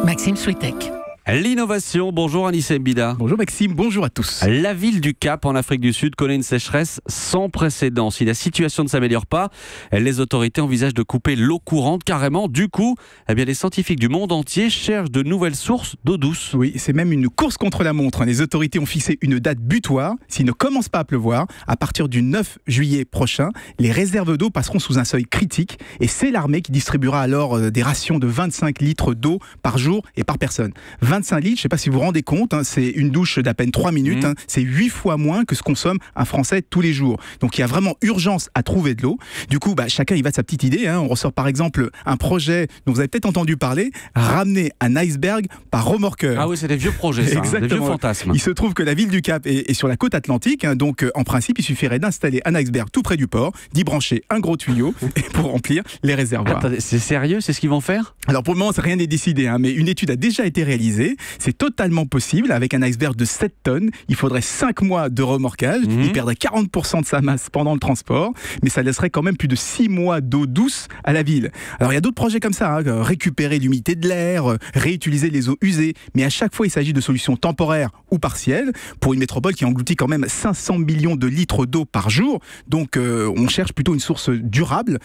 Maxime Switek. L'innovation, bonjour Anissé Mbida. Bonjour Maxime, bonjour à tous. La ville du Cap en Afrique du Sud connaît une sécheresse sans précédent. Si la situation ne s'améliore pas, les autorités envisagent de couper l'eau courante carrément. Du coup, les scientifiques du monde entier cherchent de nouvelles sources d'eau douce. Oui, c'est même une course contre la montre. Les autorités ont fixé une date butoir. S'il ne commence pas à pleuvoir, à partir du 9 juillet prochain, les réserves d'eau passeront sous un seuil critique. Et c'est l'armée qui distribuera alors des rations de 25 litres d'eau par jour et par personne. 25 litres, je ne sais pas si vous vous rendez compte, c'est une douche d'à peine 3 minutes, c'est 8 fois moins que ce consomme un Français tous les jours. Donc il y a vraiment urgence à trouver de l'eau. Du coup, chacun y va de sa petite idée. On ressort par exemple un projet dont vous avez peut-être entendu parler, ramener un iceberg par remorqueur. Ah oui, c'est des vieux projets, ça, des vieux fantasmes. Il se trouve que la ville du Cap est sur la côte atlantique, donc en principe, il suffirait d'installer un iceberg tout près du port, d'y brancher un gros tuyau pour remplir les réservoirs. Attendez, c'est sérieux, c'est ce qu'ils vont faire ? Alors pour le moment, rien n'est décidé, mais une étude a déjà été réalisée. C'est totalement possible. Avec un iceberg de 7 tonnes, il faudrait 5 mois de remorquage. Il perdrait 40% de sa masse pendant le transport, mais ça laisserait quand même plus de 6 mois d'eau douce à la ville. Alors il y a d'autres projets comme ça, récupérer l'humidité de l'air, réutiliser les eaux usées, mais à chaque fois il s'agit de solutions temporaires ou partielles pour une métropole qui engloutit quand même 500 millions de litres d'eau par jour. Donc on cherche plutôt une source durable,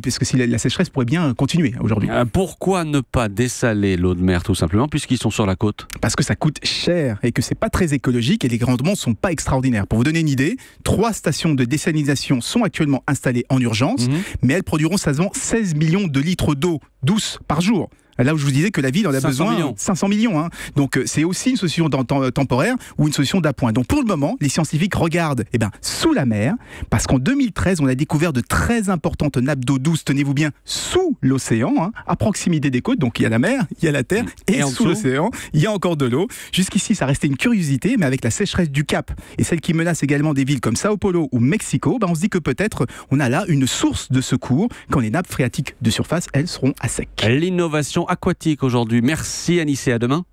parce que si la sécheresse pourrait bien continuer aujourd'hui. Pourquoi ne pas dessaler l'eau de mer tout simplement, puisqu'ils sont sur la côte ? Parce que ça coûte cher et que c'est pas très écologique et les rendements sont pas extraordinaires. Pour vous donner une idée, 3 stations de désalinisation sont actuellement installées en urgence, mais elles produiront seulement 16 millions de litres d'eau douce par jour. Là où je vous disais que la ville en a besoin 500 millions. Donc c'est aussi une solution temporaire ou une solution d'appoint. Donc pour le moment, les scientifiques regardent sous la mer, parce qu'en 2013, on a découvert de très importantes nappes d'eau douce, tenez-vous bien, sous l'océan, à proximité des côtes. Donc il y a la mer, il y a la terre, et sous l'océan, il y a encore de l'eau. Jusqu'ici, ça restait une curiosité, mais avec la sécheresse du Cap et celle qui menace également des villes comme Sao Paulo ou Mexico, on se dit que peut-être on a là une source de secours quand les nappes phréatiques de surface, elles, seront à sec. L'innovation aquatique aujourd'hui. Merci Anissé, à demain.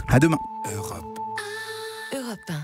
À demain. Europe 1.